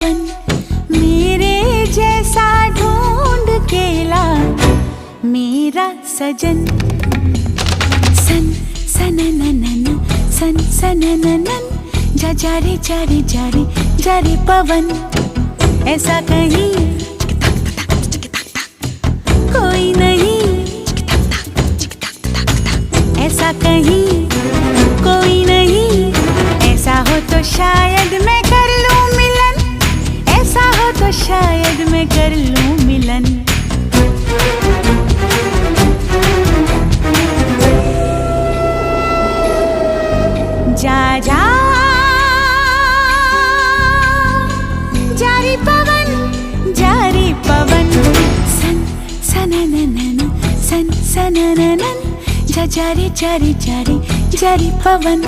मेरे जैसा ढूंढ के ला मेरा सजन। सन सनननन सन सनननन जा जा रे जा रे जा रे जा रे पवन। ऐसा कहीं कोई नहीं, ऐसा कहीं कोई नहीं। ऐसा हो तो शायद मैं कर लूं मिलन, ऐसा हो तो शायद मैं कर लूं मिलन। जा जा जारी पवन, जारी पवन। सन सनननन सन सनननन जा जा रे जा रे जा रे जा रे पवन।